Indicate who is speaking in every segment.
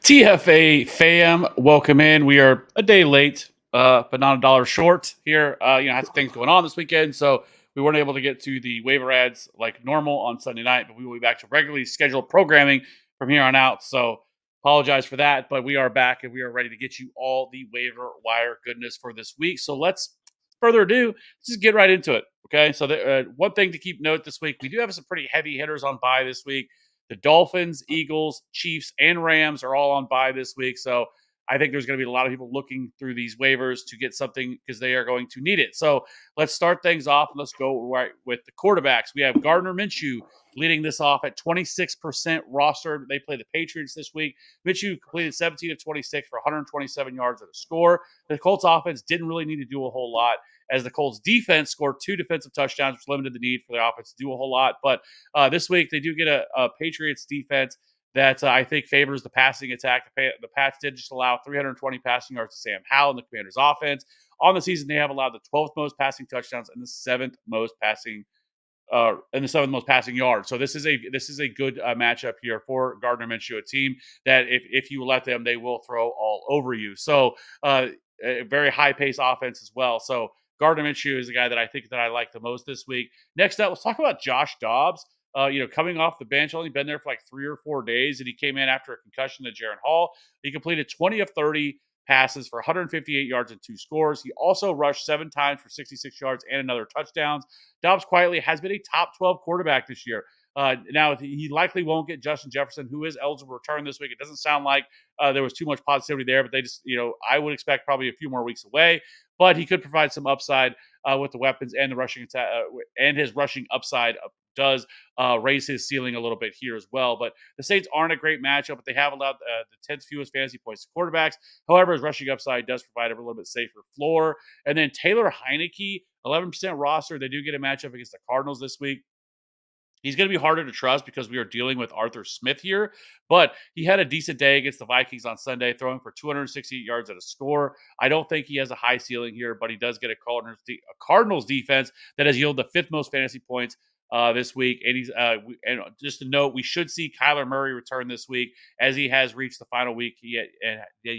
Speaker 1: TFA fam, welcome in. We are a day late, but not a dollar short here. Had some things going on this weekend, so we weren't able to get to the waiver ads like normal on Sunday night, but we will be back to regularly scheduled programming from here on out. So apologize for that, but we are back and we are ready to get you all the waiver wire goodness for this week. So let's further ado, let's just get right into it. Okay, so one thing to keep note this week, we do have some pretty heavy hitters on bye this week. The Dolphins, Eagles, Chiefs, and Rams are all on bye this week. So I think there's going to be a lot of people looking through these waivers to get something because they are going to need it. So let's start things off and let's go right with the quarterbacks. We have Gardner Minshew leading this off at 26% rostered. They play the Patriots this week. Minshew completed 17 of 26 for 127 yards and a score. The Colts offense didn't really need to do a whole lot, as the Colts defense scored 2 defensive touchdowns, which limited the need for their offense to do a whole lot. But this week, they do get a Patriots defense that I think favors the passing attack. The Pats did just allow 320 passing yards to Sam Howell in the Commanders' offense. On the season, they have allowed the 12th most passing touchdowns and the seventh most passing yards. So this is a good matchup here for Gardner Minshew, a team that if you let them, they will throw all over you. So a very high pace offense as well. So Gardner Minshew is the guy that I think that I like the most this week. Next up, let's talk about Josh Dobbs. Coming off the bench, only been there for like 3 or 4 days, and he came in after a concussion to Jaron Hall. He completed 20 of 30 passes for 158 yards and 2 scores. He also rushed 7 times for 66 yards and another touchdowns. Dobbs quietly has been a top 12 quarterback this year. Now, he likely won't get Justin Jefferson, who is eligible to return this week. It doesn't sound like there was too much positivity there, but they just, I would expect probably a few more weeks away. But he could provide some upside with the weapons and the rushing attack, and his rushing upside does raise his ceiling a little bit here as well. But the Saints aren't a great matchup, but they have allowed the 10th fewest fantasy points to quarterbacks. However, his rushing upside does provide a little bit safer floor. And then Taylor Heineke, 11% roster. They do get a matchup against the Cardinals this week. He's going to be harder to trust because we are dealing with Arthur Smith here, but he had a decent day against the Vikings on Sunday, throwing for 268 yards at a score. I don't think he has a high ceiling here, but he does get a Cardinals defense that has yielded the 5th most fantasy points this week. And and just to note, we should see Kyler Murray return this week as he has reached the final week. He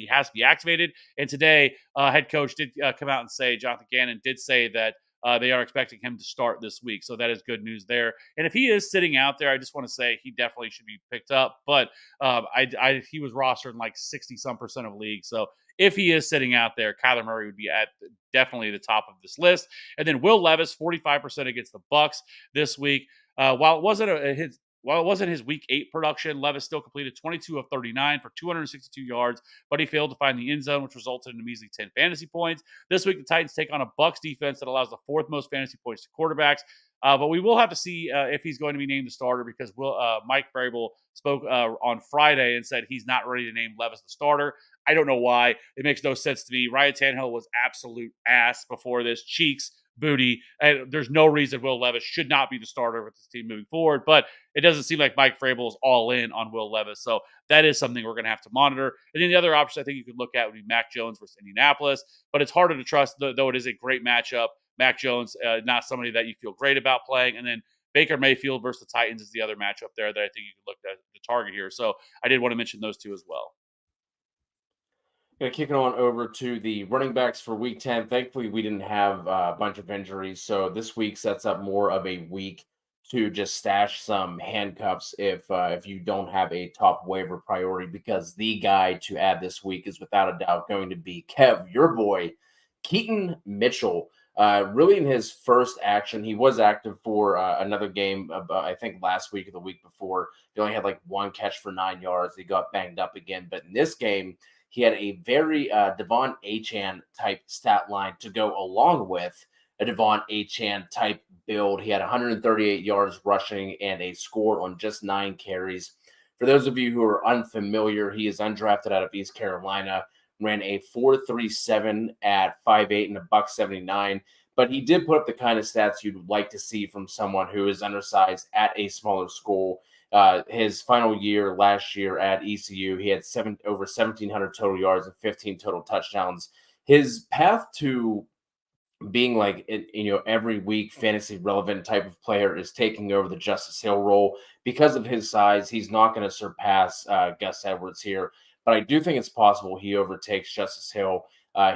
Speaker 1: has to be activated. And today, head coach did come out and say, Jonathan Gannon did say that they are expecting him to start this week. So that is good news there. And if he is sitting out there, I just want to say he definitely should be picked up. But he was rostered in like 60-some% of leagues. So if he is sitting out there, Kyler Murray would be at definitely the top of this list. And then Will Levis, 45% against the Bucs this week. While it wasn't his week 8 production, Levis still completed 22 of 39 for 262 yards, but he failed to find the end zone, which resulted in a measly 10 fantasy points. This week, the Titans take on a Bucs defense that allows the 4th most fantasy points to quarterbacks. But we will have to see if he's going to be named the starter, because Mike Vrabel spoke on Friday and said he's not ready to name Levis the starter. I don't know why. It makes no sense to me. Ryan Tannehill was absolute ass before this. Cheeks, booty. And there's no reason Will Levis should not be the starter with this team moving forward. But it doesn't seem like Mike Vrabel is all in on Will Levis. So that is something we're going to have to monitor. And then the other option I think you could look at would be Mac Jones versus Indianapolis. But it's harder to trust, though it is a great matchup. Mac Jones, not somebody that you feel great about playing. And then Baker Mayfield versus the Titans is the other matchup there that I think you could look at the target here. So I did want to mention those two as well.
Speaker 2: Kicking on over to the running backs for week 10. Thankfully, we didn't have a bunch of injuries. So this week sets up more of a week to just stash some handcuffs if you don't have a top waiver priority, because the guy to add this week is without a doubt going to be Kev, your boy, Keaton Mitchell. Really in his first action, he was active for another game, I think last week or the week before. He only had like 1 catch for 9 yards. He got banged up again. But in this game, he had a very Devon Achane type stat line to go along with a Devon Achane type build. He had 138 yards rushing and a score on just 9 carries. For those of you who are unfamiliar, he is undrafted out of East Carolina, ran a 4.37 at 5'8" and a $179. But he did put up the kind of stats you'd like to see from someone who is undersized at a smaller school. His final year last year at ECU, he had over 1,700 total yards and 15 total touchdowns. His path to being like, every week fantasy relevant type of player is taking over the Justice Hill role. Because of his size, he's not going to surpass Gus Edwards here. but I do think it's possible he overtakes Justice Hill.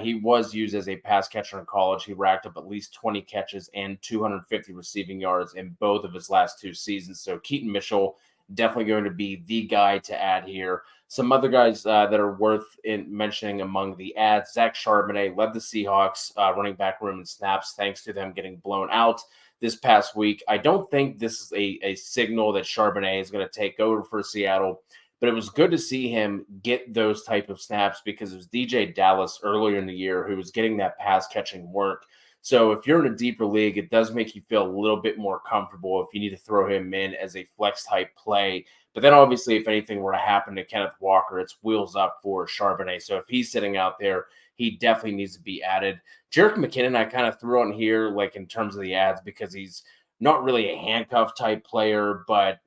Speaker 2: He was used as a pass catcher in college. He racked up at least 20 catches and 250 receiving yards in both of his last 2 seasons. So Keaton Mitchell definitely going to be the guy to add here. Some other guys that are worth mentioning among the ads: Zach Charbonnet led the Seahawks running back room in snaps thanks to them getting blown out this past week. I don't think this is a signal that Charbonnet is going to take over for Seattle, but it was good to see him get those type of snaps because it was DJ Dallas earlier in the year who was getting that pass catching work. So if you're in a deeper league, it does make you feel a little bit more comfortable if you need to throw him in as a flex type play. But then obviously, if anything were to happen to Kenneth Walker, it's wheels up for Charbonnet. So if he's sitting out there, he definitely needs to be added. Jerick McKinnon, I kind of threw on here like in terms of the ads because he's not really a handcuff type player, but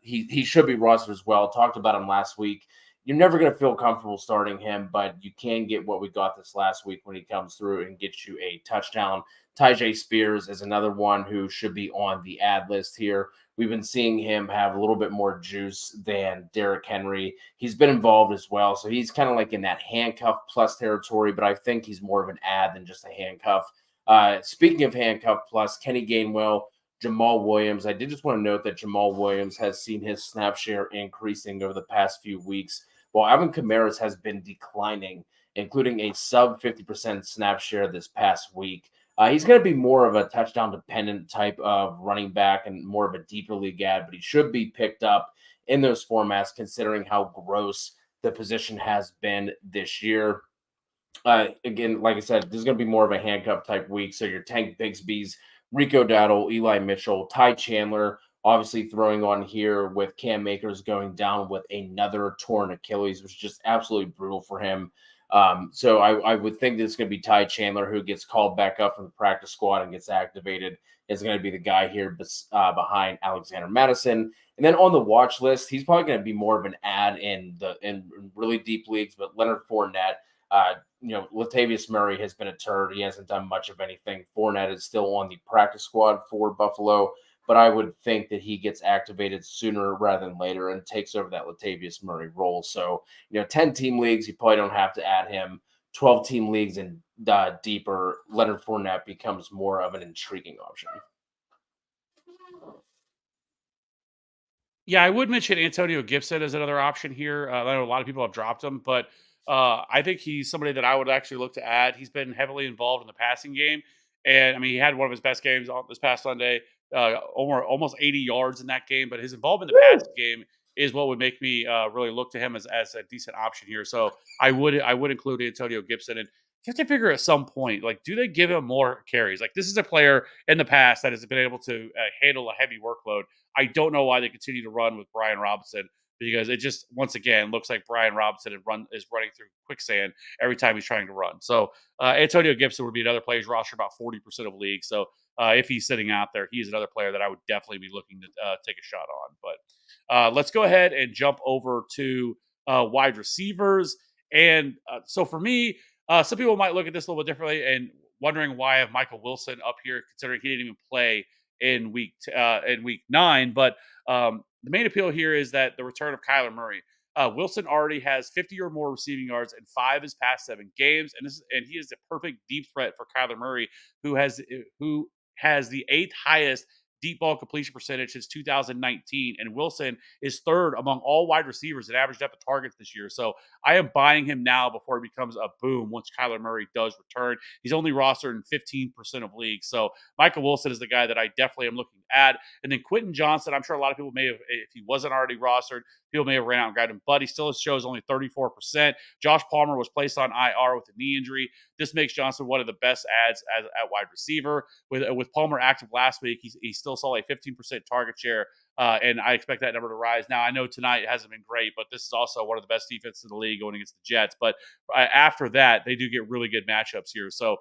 Speaker 2: he should be rostered as well. Talked about him last week. You're never going to feel comfortable starting him, but you can get what we got this last week when he comes through and gets you a touchdown. Tyjae Spears is another one who should be on the ad list here. We've been seeing him have a little bit more juice than Derrick Henry. He's been involved as well, so he's kind of like in that handcuff plus territory, but I think he's more of an ad than just a handcuff. Speaking of handcuff plus, Kenny Gainwell, Jamal Williams. I did just want to note that Jamal Williams has seen his snap share increasing over the past few weeks, while Alvin Kamara's has been declining, including a sub 50% snap share this past week. He's going to be more of a touchdown dependent type of running back and more of a deeper league ad, but he should be picked up in those formats considering how gross the position has been this year. Again, like I said, this is going to be more of a handcuff type week. So your Tank Bigsby's, Rico Dowdle, Eli Mitchell, Ty Chandler, obviously throwing on here with Cam Akers going down with another torn Achilles, which is just absolutely brutal for him. So I would think that it's going to be Ty Chandler who gets called back up from the practice squad and gets activated. Is going to be the guy here behind Alexander Madison. And then on the watch list, he's probably going to be more of an ad in really deep leagues, but Leonard Fournette. Latavius Murray has been a turd. He hasn't done much of anything. Fournette is still on the practice squad for Buffalo, but I would think that he gets activated sooner rather than later and takes over that Latavius Murray role. So, 10-team leagues, you probably don't have to add him. 12-team leagues and deeper, Leonard Fournette becomes more of an intriguing option.
Speaker 1: Yeah, I would mention Antonio Gibson as another option here. I know a lot of people have dropped him, but I think he's somebody that I would actually look to add. He's been heavily involved in the passing game, and I mean, he had one of his best games on this past Sunday, almost 80 yards in that game. But his involvement in the
Speaker 2: Woo!
Speaker 1: passing game is what would make me really look to him as a decent option here. So I would include Antonio Gibson, and you have to figure at some point, like, do they give him more carries? Like, this is a player in the past that has been able to handle a heavy workload. I don't know why they continue to run with Brian Robinson because it just once again looks like Brian Robinson is running through quicksand every time he's trying to run. So Antonio Gibson would be another player. He's rostered about 40% of leagues. So if he's sitting out there, he's another player that I would definitely be looking to take a shot on. But let's go ahead and jump over to wide receivers. And so for me, some people might look at this a little bit differently and wondering why I have Michael Wilson up here, considering he didn't even play in week 9. But the main appeal here is that the return of Kyler Murray. Wilson already has 50 or more receiving yards in 5 of his past 7 games, and he is the perfect deep threat for Kyler Murray, who has the 8th highest deep ball completion percentage since 2019, and Wilson is 3rd among all wide receivers at average depth of targets this year. So I am buying him now before he becomes a boom once Kyler Murray does return. He's only rostered in 15% of leagues. So Michael Wilson is the guy that I definitely am looking at. And then Quentin Johnson, I'm sure a lot of people may have, if he wasn't already rostered, people may have ran out and grabbed him, but he still shows only 34%. Josh Palmer was placed on IR with a knee injury. This makes Johnson one of the best ads at wide receiver. With Palmer active last week, he still saw a 15% target share, and I expect that number to rise. Now, I know tonight hasn't been great, but this is also one of the best defenses in the league going against the Jets. But after that, they do get really good matchups here. So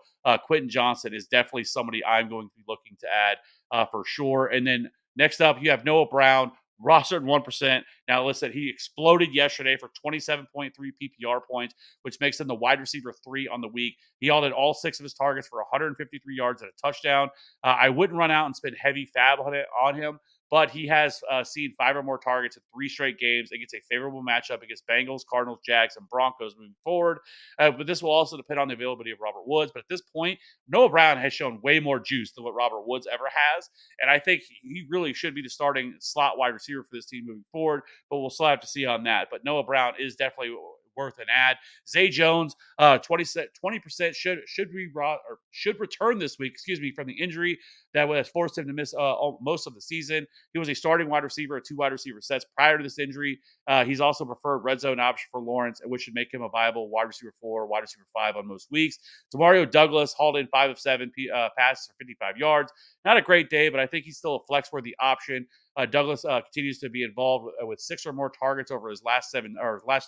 Speaker 1: Quentin Johnson is definitely somebody I'm going to be looking to add for sure. And then next up, you have Noah Brown, rostered 1%. Now, listen, he exploded yesterday for 27.3 PPR points, which makes him the wide receiver 3 on the week. He yielded all 6 of his targets for 153 yards and a touchdown. I wouldn't run out and spend heavy fab on him, but he has seen 5 or more targets in 3 straight games. It gets a favorable matchup against Bengals, Cardinals, Jags, and Broncos moving forward. But this will also depend on the availability of Robert Woods. But at this point, Noah Brown has shown way more juice than what Robert Woods ever has. And I think he really should be the starting slot wide receiver for this team moving forward. But we'll still have to see on that. But Noah Brown is definitely worth an ad. Zay Jones, 20% should return this week, from the injury that has forced him to miss most of the season. He was a starting wide receiver at 2 wide receiver sets prior to this injury. He's also preferred red zone option for Lawrence, which should make him a viable wide receiver 4, wide receiver 5 on most weeks. Demario Douglas hauled in 5 of 7 passes for 55 yards. Not a great day, but I think he's still a flex-worthy option. Douglas continues to be involved with 6 or more targets over his last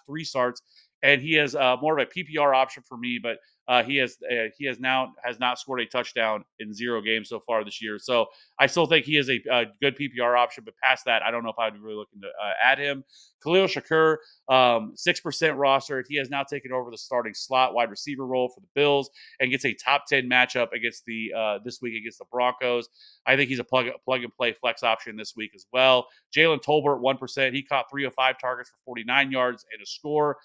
Speaker 1: 3 starts, and he is more of a PPR option for me. But he has not scored a touchdown in 0 games so far this year. So I still think he is a good PPR option. But past that, I don't know if I'd be really looking to add him. Khalil Shakur, 6% rostered. He has now taken over the starting slot wide receiver role for the Bills and gets a top 10 matchup against this week against the Broncos. I think he's a plug and play flex option this week as well. Jalen Tolbert, 1%. He caught 3 of 5 targets for 49 yards and a score.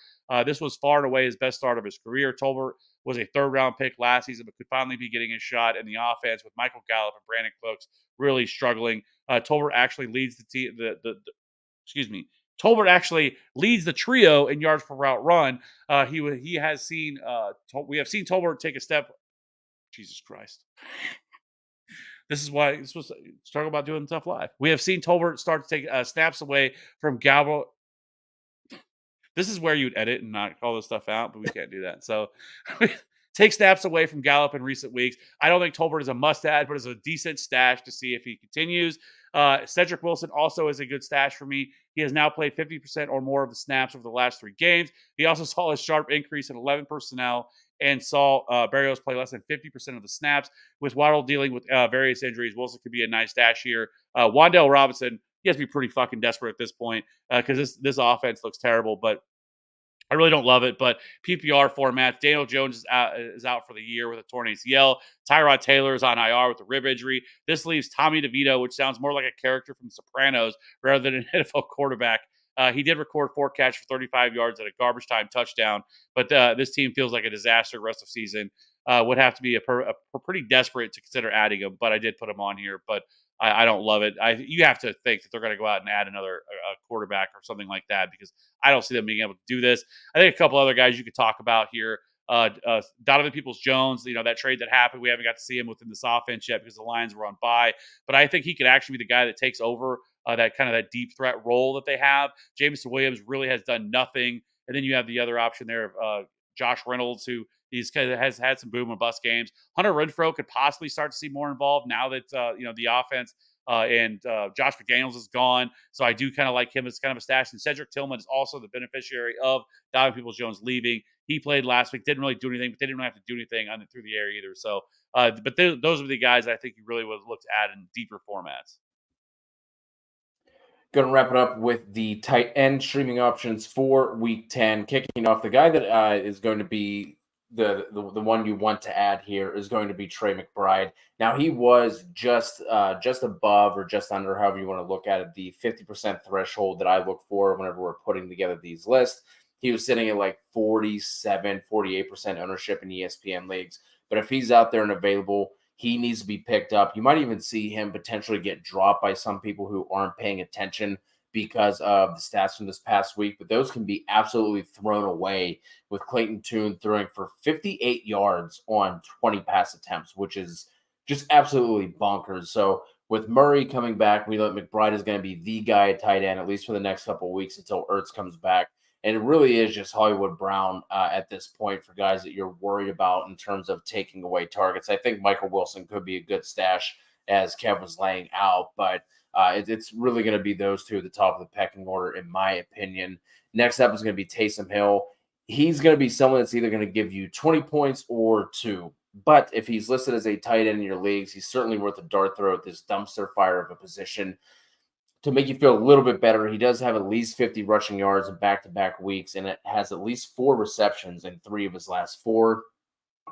Speaker 1: This was far and away his best start of his career. Tolbert was a 3rd-round pick last season, but could finally be getting his shot in the offense with Michael Gallup and Brandon Cooks really struggling. Tolbert actually leads Tolbert actually leads the trio in yards per route run. We have seen Tolbert take a step. Jesus Christ. This is why this was talking about doing tough live. We have seen Tolbert start to take snaps away from Gallup. This is where you'd edit and not call this stuff out, but we can't do that. So take snaps away from Gallup in recent weeks. I don't think Tolbert is a must-add, but is a decent stash to see if he continues. Cedric Wilson also is a good stash for me. He has now played 50% or more of the snaps over the last 3 games. He also saw a sharp increase in 11 personnel and saw Berrios play less than 50% of the snaps. With Waddle dealing with various injuries, Wilson could be a nice stash here. Wan'Dale Robinson, he has to be pretty fucking desperate at this point because this offense looks terrible, but I really don't love it, but PPR formats. Daniel Jones is out for the year with a torn ACL. Tyrod Taylor is on IR with a rib injury. This leaves Tommy DeVito, which sounds more like a character from The Sopranos rather than an NFL quarterback. He did record 4 catches for 35 yards at a garbage time touchdown, but this team feels like a disaster the rest of the season. Would have to be a pretty desperate to consider adding him, but I did put him on here, but I don't love it. You have to think that they're going to go out and add another quarterback or something like that because I don't see them being able to do this. I think a couple other guys you could talk about here. Donovan Peoples-Jones, that trade that happened, we haven't got to see him within this offense yet because the Lions were on bye. But I think he could actually be the guy that takes over that deep threat role that they have. Jameson Williams really has done nothing. And then you have the other option there of Josh Reynolds, who has had some boom and bust games. Hunter Renfrow could possibly start to see more involved now that the offense and Josh McDaniels is gone. So I do kind of like him as kind of a stash. And Cedric Tillman is also the beneficiary of Donovan Peoples-Jones leaving. He played last week, didn't really do anything, but they didn't have to do anything through the air either. So, but those are the guys that I think you really would look to add in deeper formats.
Speaker 2: Going to wrap it up with the tight end streaming options for Week 10. Kicking off, the guy that is going to be the one you want to add here is going to be Trey McBride. Now, he was just above or just under, however you want to look at it, the 50% threshold that I look for whenever we're putting together these lists. He was sitting at like 47, 48% ownership in ESPN leagues. But if he's out there and available, he needs to be picked up. You might even see him potentially get dropped by some people who aren't paying attention because of the stats from this past week. But those can be absolutely thrown away with Clayton Tune throwing for 58 yards on 20 pass attempts, which is just absolutely bonkers. So with Murray coming back, we know that McBride is going to be the guy at tight end, at least for the next couple of weeks until Ertz comes back. And it really is just Hollywood Brown at this point for guys that you're worried about in terms of taking away targets. I think Michael Wilson could be a good stash as Kev was laying out, but it's really going to be those two at the top of the pecking order, in my opinion. Next up is going to be Taysom Hill. He's going to be someone that's either going to give you 20 points or 2. But if he's listed as a tight end in your leagues, he's certainly worth a dart throw at this dumpster fire of a position. To make you feel a little bit better, he does have at least 50 rushing yards in back-to-back weeks, and it has at least 4 receptions in 3 of his last 4.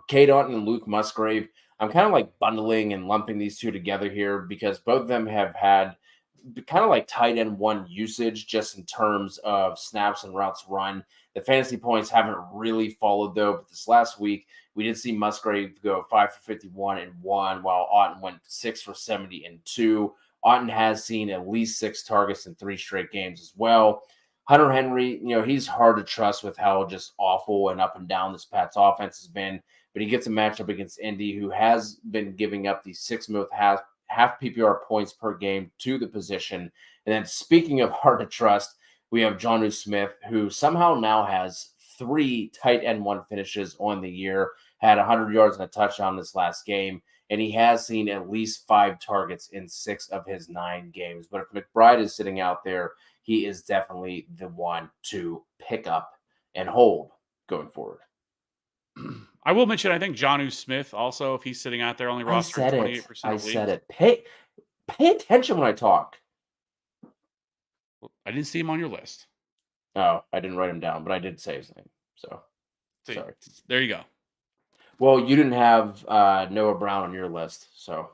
Speaker 2: Cade Otton and Luke Musgrave, I'm kind of like bundling and lumping these two together here because both of them have had kind of like tight end one usage, just in terms of snaps and routes run. The fantasy points haven't really followed though, but this last week we did see Musgrave go 5 for 51 and one, while Otton went 6 for 70 and two. Otton has seen at least 6 targets in 3 straight games as well. Hunter Henry, he's hard to trust with how just awful and up and down this Pats offense has been. But he gets a matchup against Indy, who has been giving up the 6th most half PPR points per game to the position. And then speaking of hard to trust, we have Jonnu Smith, who somehow now has 3 tight end one finishes on the year, had 100 yards and a touchdown this last game, and he has seen at least 5 targets in 6 of his 9 games. But if McBride is sitting out there, he is definitely the one to pick up and hold going forward.
Speaker 1: I will mention, I think Jonnu Smith also, if he's sitting out there, only rostered 28% of leagues.
Speaker 2: I said it. Pay attention when I talk.
Speaker 1: I didn't see him on your list.
Speaker 2: Oh, I didn't write him down, but I did say his name. So,
Speaker 1: sorry. There you go.
Speaker 2: Well, you didn't have Noah Brown on your list, so.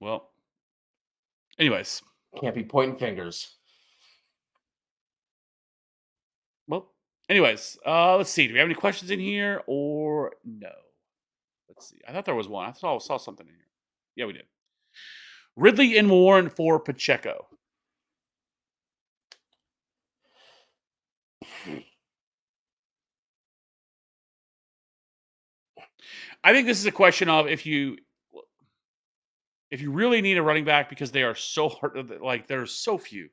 Speaker 1: Well, anyways.
Speaker 2: Can't be pointing fingers.
Speaker 1: Well, anyways, let's see. Do we have any questions in here or no? Let's see. I thought there was one. I saw something in here. Yeah, we did. Ridley and Warren for Pacheco. I think this is a question of if you really need a running back, because they are so hard, like there's so few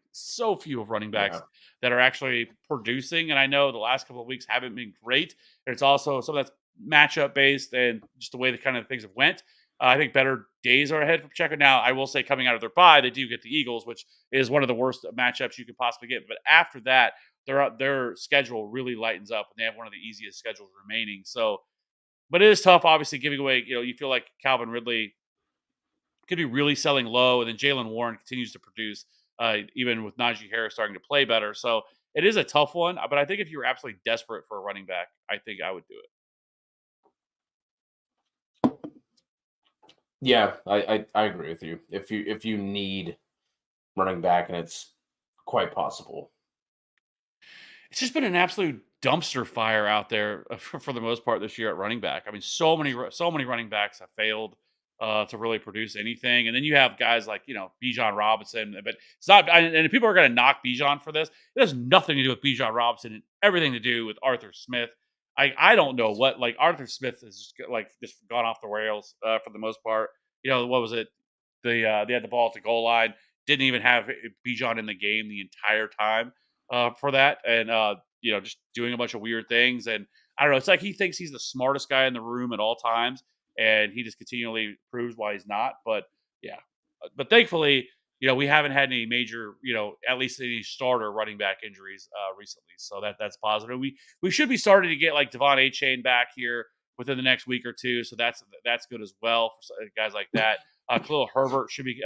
Speaker 1: of running backs that are actually producing. And I know the last couple of weeks haven't been great. It's also some of that's matchup based and just the way the kind of things have went. I think better days are ahead for Pacheco. Now, I will say, coming out of their bye, they do get the Eagles, which is one of the worst matchups you could possibly get. But after that, their schedule really lightens up, and they have one of the easiest schedules remaining. So, but it is tough, obviously, giving away. You feel like Calvin Ridley could be really selling low, and then Jalen Warren continues to produce, even with Najee Harris starting to play better. So it is a tough one. But I think if you're absolutely desperate for a running back, I think I would do it.
Speaker 2: Yeah, I agree with you. If you need running back, and it's quite possible.
Speaker 1: It's just been an absolute dumpster fire out there for the most part this year at running back. I mean, so many running backs have failed to really produce anything, and then you have guys like Bijan Robinson, but it's not. And people are going to knock Bijan for this. It has nothing to do with Bijan Robinson and everything to do with Arthur Smith. I don't know what, like, Arthur Smith is just gone off the rails for the most part. What was it? They had the ball at the goal line, didn't even have Bijan in the game the entire time for that, and just doing a bunch of weird things. And I don't know. It's like he thinks he's the smartest guy in the room at all times, and he just continually proves why he's not. But yeah, but thankfully, we haven't had any major, at least any starter running back injuries recently. So that's positive. We should be starting to get like Devon Achane back here within the next week or two. So that's good as well for guys like that. Khalil Herbert should be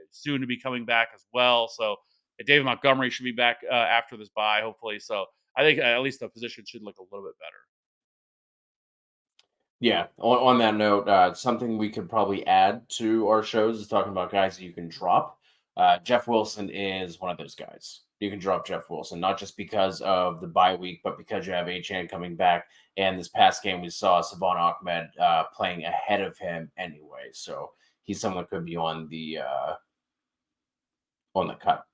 Speaker 1: soon to be coming back as well. So David Montgomery should be back after this bye, hopefully. So I think at least the position should look a little bit better.
Speaker 2: Yeah. On that note, something we could probably add to our shows is talking about guys that you can drop. Jeff Wilson is one of those guys. You can drop Jeff Wilson, not just because of the bye week, but because you have Achane coming back. And this past game, we saw Savon Ahmed playing ahead of him anyway. So he's someone that could be on the cut.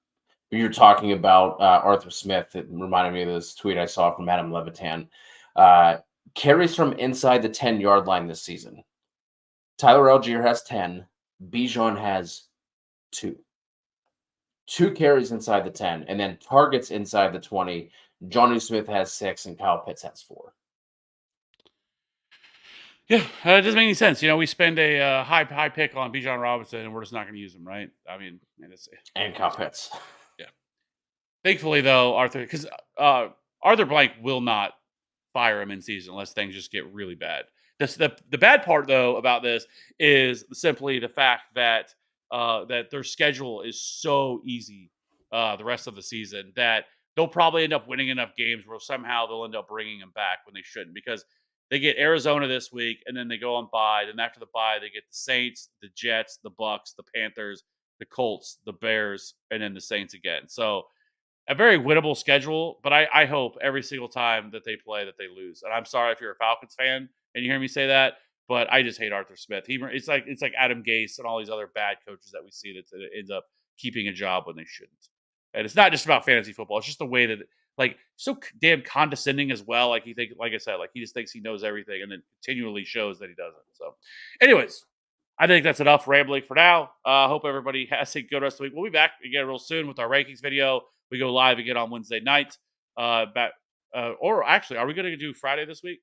Speaker 2: You're talking about Arthur Smith. It reminded me of this tweet I saw from Adam Levitan. Carries from inside the 10-yard line this season. Tyler Algier has 10. Bijan has 2. 2 carries inside the 10, and then targets inside the 20. Jonnu Smith has 6, and Kyle Pitts has 4.
Speaker 1: Yeah, it doesn't make any sense. We spend a high pick on Bijan Robinson, and we're just not going to use him, right? I mean,
Speaker 2: and Kyle Pitts.
Speaker 1: Yeah. Thankfully, though, because Arthur Blank will not fire him in season unless things just get really bad. The bad part, though, about this is simply the fact that that their schedule is so easy the rest of the season that they'll probably end up winning enough games where somehow they'll end up bringing him back when they shouldn't. Because They get Arizona this week, and then they go on bye. Then after the bye, they get the Saints, the Jets, the Bucks, the Panthers, the Colts, the Bears, and then the Saints again. So a very winnable schedule, but I hope every single time that they play that they lose. And I'm sorry if you're a Falcons fan and you hear me say that, but I just hate Arthur Smith. It's like Adam Gase and all these other bad coaches that we see that ends up keeping a job when they shouldn't. And it's not just about fantasy football; it's just the way that like so damn condescending as well. Like I said, like he just thinks he knows everything, and then continually shows that he doesn't. So, anyways, I think that's enough rambling for now. Hope everybody has a good rest of the week. We'll be back again real soon with our rankings video. We go live again on Wednesday night. Or actually, are we going to do Friday this week?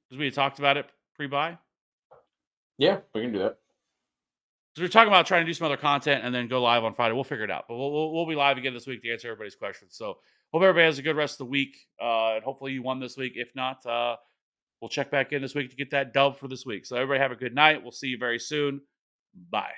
Speaker 1: Because we had talked about it pre-buy.
Speaker 2: Yeah, we can do that.
Speaker 1: So we're talking about trying to do some other content and then go live on Friday. We'll figure it out. But we'll be live again this week to answer everybody's questions. So hope everybody has a good rest of the week. And hopefully you won this week. If not, we'll check back in this week to get that dub for this week. So everybody have a good night. We'll see you very soon. Bye.